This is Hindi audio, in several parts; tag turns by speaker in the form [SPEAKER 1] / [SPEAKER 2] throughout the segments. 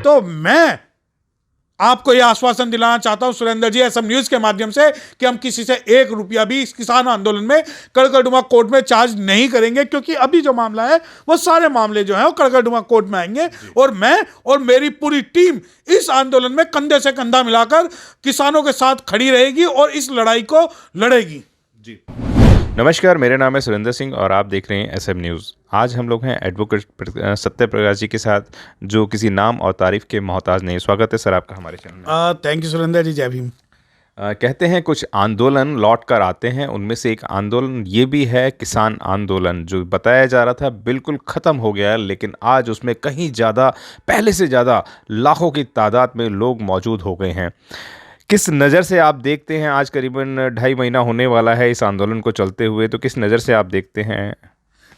[SPEAKER 1] तो मैं आपको यह आश्वासन दिलाना चाहता हूं सुरेंद्र जी एसएम न्यूज के माध्यम से कि हम किसी से 1 रुपया भी इस किसान आंदोलन में कड़कड़डुमा कोर्ट में चार्ज नहीं करेंगे, क्योंकि अभी जो मामला है वो सारे मामले जो है वो कड़कड़डुमा कोर्ट में आएंगे और मैं और मेरी पूरी टीम इस आंदोलन में कंधे से कंधा मिलाकर किसानों के साथ खड़ी रहेगी और इस लड़ाई को लड़ेगी।
[SPEAKER 2] जी नमस्कार, मेरा नाम है सुरेंद्र सिंह और आप देख रहे हैं एसएम न्यूज़। आज हम लोग हैं एडवोकेट सत्य प्रकाश जी के साथ, जो किसी नाम और तारीफ के मोहताज नहीं। स्वागत है सर आपका हमारे चैनल में।
[SPEAKER 1] थैंक यू सुरेंद्र जी, जय भीम।
[SPEAKER 2] कहते हैं कुछ आंदोलन लौट कर आते हैं, उनमें से एक आंदोलन ये भी है किसान आंदोलन, जो बताया जा रहा था बिल्कुल ख़त्म हो गया है, लेकिन आज उसमें कहीं ज़्यादा, पहले से ज़्यादा लाखों की तादाद में लोग मौजूद हो गए हैं। किस नज़र से आप देखते हैं, आज करीबन 2.5 महीना होने वाला है इस आंदोलन को चलते हुए, तो किस नज़र से आप देखते हैं?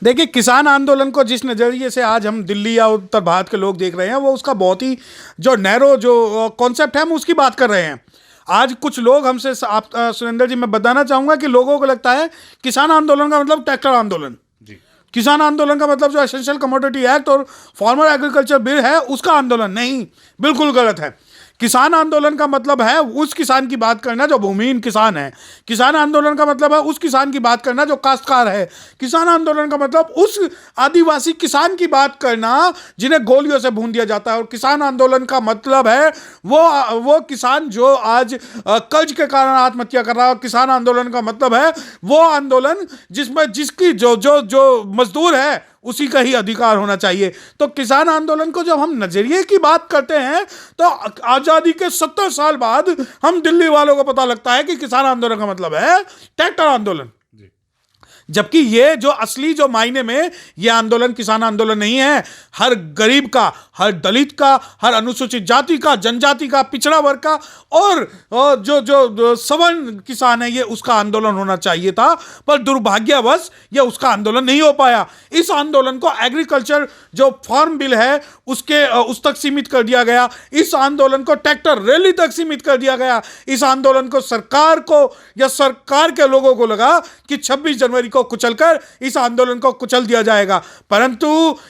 [SPEAKER 1] देखिए, किसान आंदोलन को जिस नज़रिए से आज हम दिल्ली या उत्तर भारत के लोग देख रहे हैं, वो उसका बहुत ही जो नैरो जो कॉन्सेप्ट है हम उसकी बात कर रहे हैं। आज कुछ लोग हमसे, आप सुरेंद्र जी, मैं बताना चाहूँगा कि लोगों को लगता है किसान आंदोलन का मतलब ट्रैक्टर आंदोलन, किसान आंदोलन का मतलब जो एसेंशियल कमोडिटी एक्ट और फार्मर एग्रीकल्चर बिल है उसका आंदोलन। नहीं, बिल्कुल गलत है। किसान आंदोलन का मतलब है उस किसान की बात करना जो भूमिहीन किसान है। किसान आंदोलन का मतलब है उस किसान की बात करना जो काश्तकार है। किसान आंदोलन का मतलब उस आदिवासी किसान की बात करना जिन्हें गोलियों से भून दिया जाता है। और किसान आंदोलन का मतलब है वो किसान जो आज कर्ज के कारण आत्महत्या कर रहा है। और किसान आंदोलन का मतलब है वो आंदोलन जिसमें जिसकी जो मजदूर है उसी का ही अधिकार होना चाहिए। तो किसान आंदोलन को जब हम नजरिए की बात करते हैं तो आजादी के 70 साल बाद हम दिल्ली वालों को पता लगता है कि किसान आंदोलन का मतलब है ट्रैक्टर आंदोलन, जबकि ये जो असली जो मायने में ये आंदोलन किसान आंदोलन नहीं है। हर गरीब का, हर दलित का, हर अनुसूचित जाति का, जनजाति का, पिछड़ा वर्ग का और जो सवर्ण किसान है, ये उसका आंदोलन होना चाहिए था। पर दुर्भाग्यवश ये उसका आंदोलन नहीं हो पाया। इस आंदोलन को एग्रीकल्चर जो फार्म बिल है उसके उस तक सीमित कर दिया गया। इस आंदोलन को ट्रैक्टर रैली तक सीमित कर दिया गया। इस आंदोलन को सरकार को या सरकार के लोगों को लगा कि 26 जनवरी को कुचलकर इस आंदोलन को कुचल दिया जाएगा। परंतु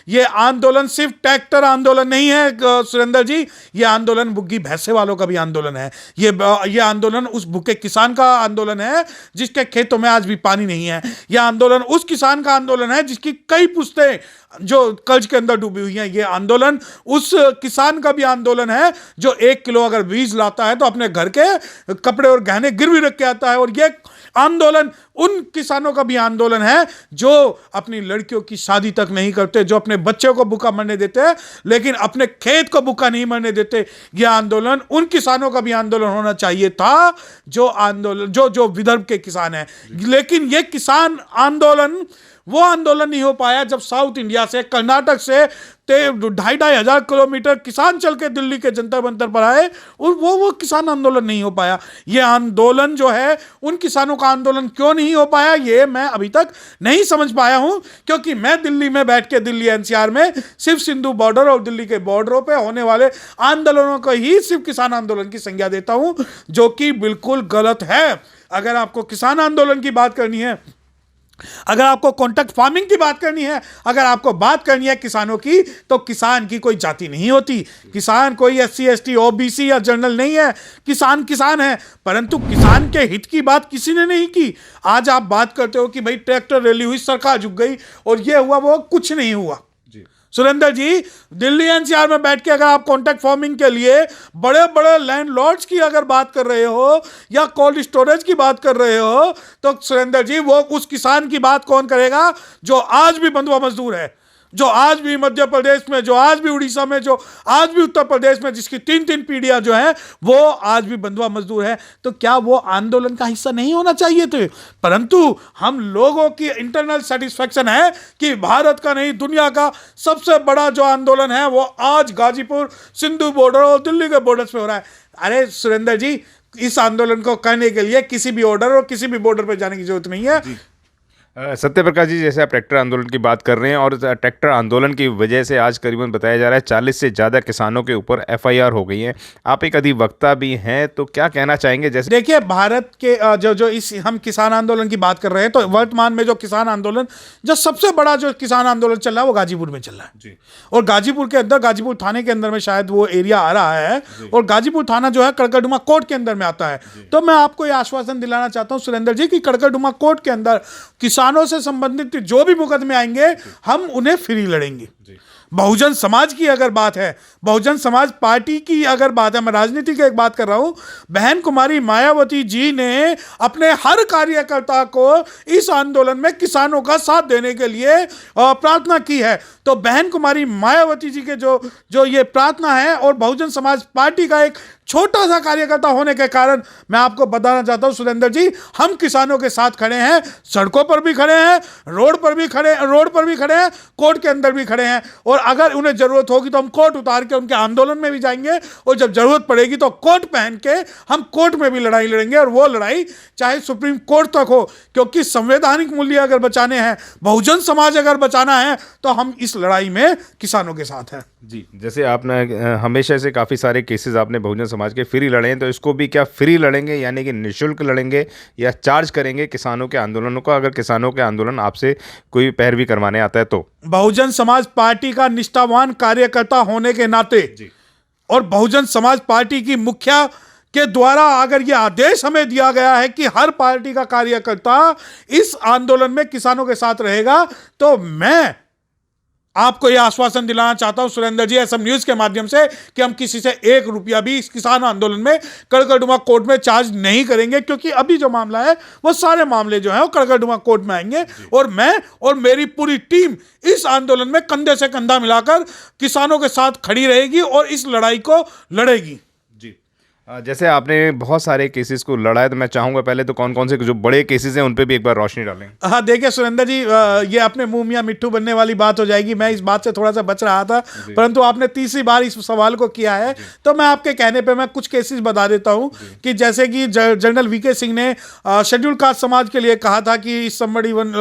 [SPEAKER 1] यह आंदोलन सिर्फ ट्रैक्टर आंदोलन नहीं है सुरेंद्र जी, यह आंदोलन बुग्गी भैंसे वालों का भी आंदोलन है। यह आंदोलन उस भूखे किसान का आंदोलन है जिसके खेतों में आज भी पानी नहीं है। यह आंदोलन उस किसान का आंदोलन है जिसकी कई पुश्तें जो कर्ज के अंदर डूबी हुई हैं। यह आंदोलन उस किसान का भी आंदोलन है जो 1 किलो अगर बीज लाता है तो अपने घर के कपड़े और गहने गिरवी रख के आता है। और यह आंदोलन उन किसानों का भी आंदोलन है जो अपनी लड़कियों की शादी तक नहीं करते, जो अपने बच्चों को भूखा मरने देते हैं लेकिन अपने खेत को भूखा नहीं मरने देते। यह आंदोलन उन किसानों का भी आंदोलन होना चाहिए था जो आंदोलन जो विदर्भ के किसान हैं। लेकिन यह किसान आंदोलन वो आंदोलन नहीं हो पाया जब साउथ इंडिया से, कर्नाटक से 2,500 हजार किलोमीटर किसान चल के दिल्ली के जंतर मंतर पर आए और वो किसान आंदोलन नहीं हो पाया। ये आंदोलन जो है उन किसानों का आंदोलन क्यों नहीं हो पाया ये मैं अभी तक नहीं समझ पाया हूं, क्योंकि मैं दिल्ली में बैठ के दिल्ली एनसीआर में सिर्फ सिंधु बॉर्डर और दिल्ली के बॉर्डरों पे होने वाले आंदोलनों को ही सिर्फ किसान आंदोलन की संज्ञा देता हूं, जो कि बिल्कुल गलत है। अगर आपको किसान आंदोलन की बात करनी है, अगर आपको कॉन्ट्रैक्ट फार्मिंग की बात करनी है, अगर आपको बात करनी है किसानों की, तो किसान की कोई जाति नहीं होती। किसान कोई SC ST OBC या जनरल नहीं है। किसान किसान है, परंतु किसान के हित की बात किसी ने नहीं की। आज आप बात करते हो कि भाई ट्रैक्टर रैली हुई, सरकार झुक गई और ये हुआ वो, कुछ नहीं हुआ। सुरेंद्र जी, दिल्ली एनसीआर में बैठ के अगर आप कॉन्ट्रैक्ट फार्मिंग के लिए बड़े बड़े लैंडलॉर्ड्स की अगर बात कर रहे हो या कोल्ड स्टोरेज की बात कर रहे हो, तो सुरेंद्र जी वो उस किसान की बात कौन करेगा जो आज भी बंधुआ मजदूर है, जो आज भी मध्य प्रदेश में, जो आज भी उड़ीसा में, जो आज भी उत्तर प्रदेश में, जिसकी 3-3 पीढ़ियां जो है वो आज भी बंधुआ मजदूर है। तो क्या वो आंदोलन का हिस्सा नहीं होना चाहिए थे? परंतु हम लोगों की इंटरनल सेटिस्फैक्शन है कि भारत का नहीं, दुनिया का सबसे बड़ा जो आंदोलन है वो आज गाजीपुर, सिंधु बॉर्डर और दिल्ली के बॉर्डर पे हो रहा है। अरे सुरेंद्र जी, इस आंदोलन को करने के लिए किसी भी ऑर्डर और किसी भी बॉर्डर पर जाने की जरूरत नहीं है।
[SPEAKER 2] सत्य प्रकाश जी, जैसे आप ट्रैक्टर आंदोलन की बात कर रहे हैं और ट्रैक्टर आंदोलन की वजह से आज करीबन बताया जा रहा है 40 से ज़्यादा किसानों के ऊपर एफआईआर हो गई हैं। आप एक अधिवक्ता भी हैं, तो क्या कहना चाहेंगे? जैसे
[SPEAKER 1] देखिए, भारत के जो इस हम किसान आंदोलन की बात कर रहे हैं, तो वर्तमान में जो किसान आंदोलन, जो सबसे बड़ा जो किसान आंदोलन चल रहा है वो गाजीपुर में चल रहा है
[SPEAKER 2] जी।
[SPEAKER 1] और गाजीपुर के अंदर, गाजीपुर थाने के अंदर में शायद वो एरिया आ रहा है और गाजीपुर थाना जो है कड़कड़डुमा कोर्ट के अंदर में आता है। तो मैं आपको ये आश्वासन दिलाना चाहता हूं सुरेंद्र जी कि कड़कड़डुमा कोर्ट के अंदर किसानों से संबंधित जो भी मुकदमे आएंगे हम उन्हें फ्री लड़ेंगे। बहुजन समाज की अगर बात है, बहुजन समाज पार्टी की अगर बात है, मैं राजनीति की एक बात कर रहा हूं, बहन कुमारी मायावती जी ने अपने हर कार्यकर्ता को इस आंदोलन में किसानों का साथ देने के लिए प्रार्थना की है। तो बहन कुमारी मायावती जी के जो ये प्रार्थना है और बहुजन समाज पार्टी का एक छोटा सा कार्यकर्ता होने के कारण मैं आपको बताना चाहता हूं सुरेंद्र जी, हम किसानों के साथ खड़े हैं, सड़कों पर भी खड़े हैं, रोड पर भी खड़े हैं, कोर्ट के अंदर भी खड़े हैं और अगर उन्हें जरूरत होगी तो हम कोर्ट उतार के उनके आंदोलन में भी जाएंगे और जब जरूरत पड़ेगी तो कोर्ट पहन के हम कोर्ट में भी लड़ाई लड़ेंगे और वो लड़ाई चाहे सुप्रीम कोर्ट तक हो, क्योंकि संवैधानिक मूल्य अगर बचाने हैं, बहुजन समाज अगर बचाना है तो हम इस लड़ाई में किसानों के साथ हैं।
[SPEAKER 2] जी, जैसे आपने हमेशा से काफ़ी सारे केसेस आपने बहुजन समाज के फ्री लड़े हैं, तो इसको भी क्या फ्री लड़ेंगे, यानी कि निःशुल्क लड़ेंगे या चार्ज करेंगे किसानों के आंदोलनों को, अगर किसानों के आंदोलन आपसे कोई पैरवी करवाने आता है तो?
[SPEAKER 1] बहुजन समाज पार्टी का निष्ठावान कार्यकर्ता होने के नाते और बहुजन समाज पार्टी की मुखिया के द्वारा अगर यह आदेश हमें दिया गया है कि हर पार्टी का कार्यकर्ता इस आंदोलन में किसानों के साथ रहेगा, तो मैं आपको यह आश्वासन दिलाना चाहता हूं सुरेंद्र जी एसएम न्यूज के माध्यम से कि हम किसी से 1 रुपया भी इस किसान आंदोलन में कड़कड़डुमा कोर्ट में चार्ज नहीं करेंगे, क्योंकि अभी जो मामला है वो सारे मामले जो है वो कड़कड़डुमा कोर्ट में आएंगे और मैं और मेरी पूरी टीम इस आंदोलन में कंधे से कंधा मिलाकर किसानों के साथ खड़ी रहेगी और इस लड़ाई को लड़ेगी।
[SPEAKER 2] जैसे आपने बहुत सारे केसेस को लड़ा है, तो मैं चाहूंगा पहले तो कौन कौन से जो बड़े केसेस हैं उन पे भी एक बार रोशनी डालें।
[SPEAKER 1] हाँ, देखिए सुरेंद्र जी, ये अपने मुंह मियां मिट्ठू बनने वाली बात हो जाएगी। मैं इस बात से थोड़ा सा बच रहा था, परंतु आपने तीसरी बार इस सवाल को किया है तो मैं आपके कहने पे मैं कुछ केसेस बता देता हूं कि जैसे कि जनरल वीके सिंह ने शेड्यूल कास्ट समाज के लिए कहा था कि somebody will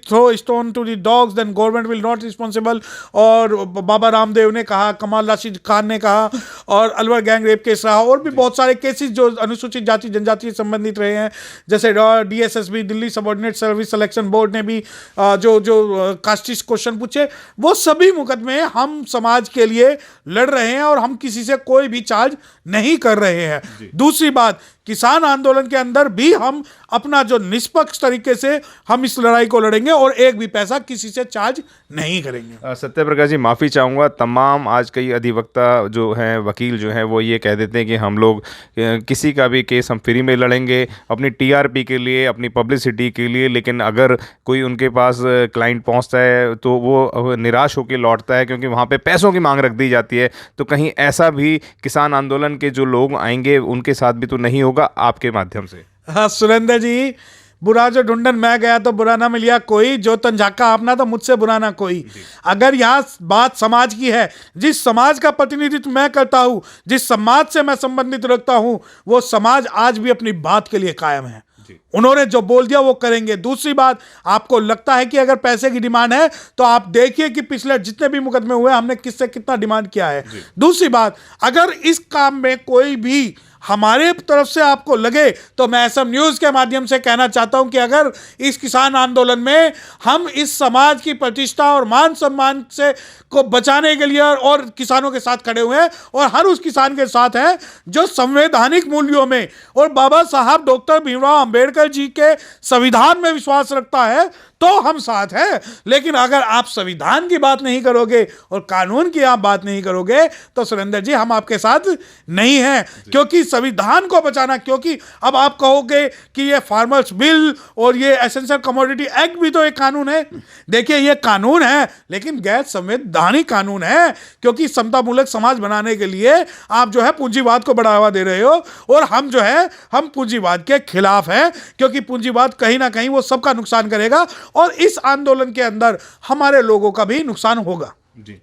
[SPEAKER 1] throw stone to the dogs, then government will not responsible। और बाबा रामदेव ने कहा, कमाल राशिद खान ने कहा और अलवर गैंग रेप केस रहा और भी बहुत सारे केसेस जो अनुसूचित जाति जनजाति से संबंधित रहे हैं। जैसे DSSB Delhi subordinate service selection board ने भी जो कास्टिस्ट क्वेश्चन पूछे, वो सभी मुकदमे हम समाज के लिए लड़ रहे हैं और हम किसी से कोई भी चार्ज नहीं कर रहे हैं। दूसरी बात, किसान आंदोलन के अंदर भी हम अपना जो निष्पक्ष तरीके से हम इस लड़ाई को लड़ेंगे और एक भी पैसा किसी से चार्ज नहीं करेंगे।
[SPEAKER 2] सत्य प्रकाश जी, माफ़ी चाहूँगा, तमाम आज कई अधिवक्ता जो हैं, वकील जो हैं, वो ये कह देते हैं कि हम लोग किसी का भी केस हम फ्री में लड़ेंगे अपनी टीआरपी के लिए, अपनी पब्लिसिटी के लिए, लेकिन अगर कोई उनके पास क्लाइंट पहुंचता है तो वो निराश होकर लौटता है क्योंकि वहाँ पे पैसों की मांग रख दी जाती है। तो कहीं ऐसा भी किसान आंदोलन के जो लोग आएंगे उनके साथ भी तो नहीं होगा आपके माध्यम से?
[SPEAKER 1] हाँ सुरेंद्र जी, बुरा जो ढूंढन मैं गया तो बुरा ना मिलिया कोई, जो तंझाका अपना तो मुझसे बुरा ना कोई। अगर यहाँ बात समाज की है, जिस समाज का प्रतिनिधित्व मैं करता हूँ, जिस समाज से मैं संबंधित रखता हूँ, वो समाज आज भी अपनी बात के लिए कायम है। उन्होंने जो बोल दिया वो करेंगे। दूसरी बात, आपको लगता है कि अगर पैसे की डिमांड है तो आप देखिए कि पिछले जितने भी मुकदमे हुए हमने किससे कितना डिमांड किया है। दूसरी बात, अगर इस काम में कोई भी हमारे तरफ से आपको लगे तो मैं एसएम न्यूज के माध्यम से कहना चाहता हूं कि अगर इस किसान आंदोलन में हम इस समाज की प्रतिष्ठा और मान सम्मान से को बचाने के लिए और किसानों के साथ खड़े हुए हैं और हर उस किसान के साथ हैं जो संवैधानिक मूल्यों में और बाबा साहब डॉक्टर भीमराव अंबेडकर जी के संविधान में विश्वास रखता है, तो हम साथ हैं। लेकिन अगर आप संविधान की बात नहीं करोगे और कानून की आप बात नहीं करोगे तो सुरेंद्र जी हम आपके साथ नहीं हैं, क्योंकि संविधान को बचाना, क्योंकि अब आप कहोगे कि ये फार्मर्स बिल और ये एसेंशियल कमोडिटी एक्ट भी तो एक कानून है। देखिए, ये कानून है लेकिन गैर संवैधानिक कानून है, क्योंकि समतामूलक समाज बनाने के लिए आप जो है पूंजीवाद को बढ़ावा दे रहे हो और हम जो है हम पूंजीवाद के खिलाफ हैं, क्योंकि पूंजीवाद कहीं ना कहीं वो सबका नुकसान करेगा और इस आंदोलन के अंदर हमारे लोगों का भी नुकसान होगा।
[SPEAKER 2] जी,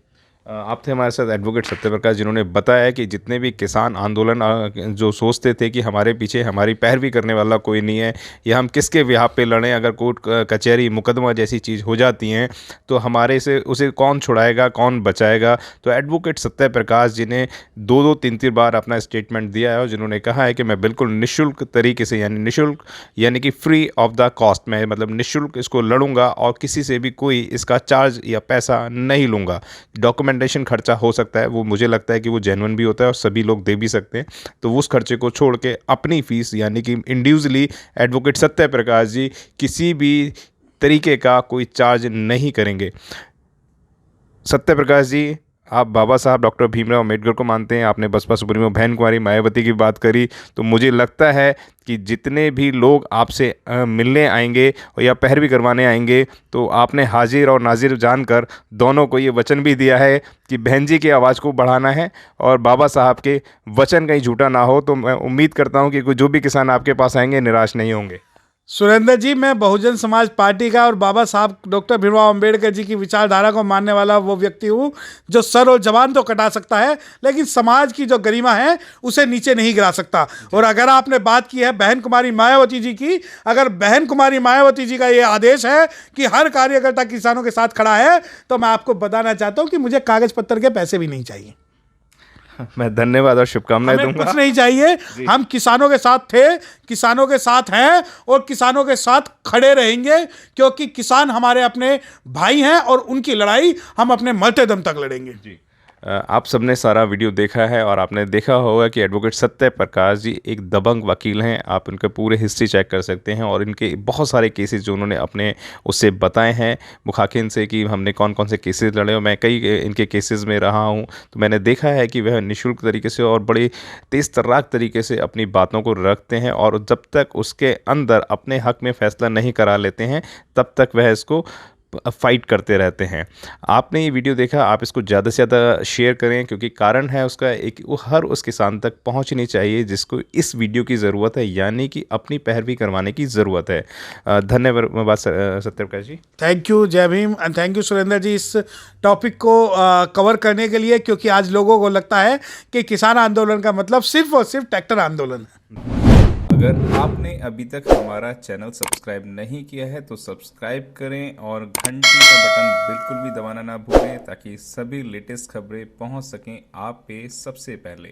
[SPEAKER 2] आप थे हमारे साथ एडवोकेट सत्यप्रकाश, जिन्होंने बताया कि जितने भी किसान आंदोलन जो सोचते थे कि हमारे पीछे हमारी पैरवी करने वाला कोई नहीं है या हम किसके बिहाफ पे लड़ें, अगर कोर्ट कचहरी मुकदमा जैसी चीज़ हो जाती हैं तो हमारे से उसे कौन छुड़ाएगा, कौन बचाएगा। तो एडवोकेट सत्यप्रकाश जी ने 2-2 3-3 बार अपना स्टेटमेंट दिया है और जिन्होंने कहा है कि मैं बिल्कुल निःशुल्क तरीके से, यानी निःशुल्क यानी कि फ्री ऑफ द कॉस्ट में, मतलब निःशुल्क इसको लड़ूंगा और किसी से भी कोई इसका चार्ज या पैसा नहीं लूँगा। डॉक्यूमेंटेशन खर्चा हो सकता है, वो मुझे लगता है कि वो जेन्युइन भी होता है और सभी लोग दे भी सकते हैं, तो उस खर्चे को छोड़ के अपनी फ़ीस यानी कि इंडिविजुअली एडवोकेट सत्यप्रकाश जी किसी भी तरीके का कोई चार्ज नहीं करेंगे। सत्यप्रकाश जी, आप बाबा साहब डॉक्टर भीमराव अम्बेडकर को मानते हैं, आपने बसपा सुप्रीमो बहन कुमारी मायावती की बात करी, तो मुझे लगता है कि जितने भी लोग आपसे मिलने आएंगे या पैरवी करवाने आएंगे तो आपने हाजिर और नाजिर जानकर दोनों को ये वचन भी दिया है कि बहन जी की आवाज़ को बढ़ाना है और बाबा साहब के वचन कहीं झूठा ना हो। तो मैं उम्मीद करता हूँ कि जो भी किसान आपके पास आएंगे निराश नहीं होंगे।
[SPEAKER 1] सुरेंद्र जी, मैं बहुजन समाज पार्टी का और बाबा साहब डॉक्टर भीमराव अंबेडकर जी की विचारधारा को मानने वाला वो व्यक्ति हूँ जो सर और जवान तो कटा सकता है लेकिन समाज की जो गरिमा है उसे नीचे नहीं गिरा सकता। और अगर आपने बात की है बहन कुमारी मायावती जी की, अगर बहन कुमारी मायावती जी का ये आदेश है कि हर कार्यकर्ता किसानों के साथ खड़ा है, तो मैं आपको बताना चाहता हूँ कि मुझे कागज पत्तर के पैसे भी नहीं चाहिए।
[SPEAKER 2] मैं धन्यवाद और शुभकामनाएं दूंगा।
[SPEAKER 1] कुछ नहीं चाहिए, हम किसानों के साथ थे, किसानों के साथ हैं और किसानों के साथ खड़े रहेंगे, क्योंकि किसान हमारे अपने भाई हैं और उनकी लड़ाई हम अपने मरते दम तक लड़ेंगे।
[SPEAKER 2] जी, आप सबने सारा वीडियो देखा है और आपने देखा होगा कि एडवोकेट सत्यप्रकाश जी एक दबंग वकील हैं। आप उनके पूरे हिस्ट्री चेक कर सकते हैं और इनके बहुत सारे केसेस जो उन्होंने अपने उससे बताए हैं मुखाकिन से कि हमने कौन कौन से केसेस लड़े, और मैं कई इनके केसेस में रहा हूं, तो मैंने देखा है कि वह निःशुल्क तरीके से और बड़े तेज़ तर्राक तरीके से अपनी बातों को रखते हैं और जब तक उसके अंदर अपने हक में फ़ैसला नहीं करा लेते हैं तब तक वह इसको फाइट करते रहते हैं। आपने ये वीडियो देखा, आप इसको ज़्यादा से ज़्यादा शेयर करें, क्योंकि कारण है उसका एक, वो हर उस किसान तक पहुंचनी चाहिए जिसको इस वीडियो की ज़रूरत है, यानी कि अपनी पैरवी करवाने की ज़रूरत है। धन्यवाद सत्यप्रकाश जी।
[SPEAKER 1] Thank you, Jai Bhim and thank you Surendra ji इस टॉपिक को कवर करने के लिए, क्योंकि आज लोगों को लगता है कि किसान आंदोलन का मतलब सिर्फ और सिर्फ ट्रैक्टर आंदोलन है।
[SPEAKER 3] अगर आपने अभी तक हमारा चैनल सब्सक्राइब नहीं किया है तो सब्सक्राइब करें और घंटी का बटन बिल्कुल भी दबाना ना भूलें ताकि सभी लेटेस्ट खबरें पहुंच सकें आप पे सबसे पहले।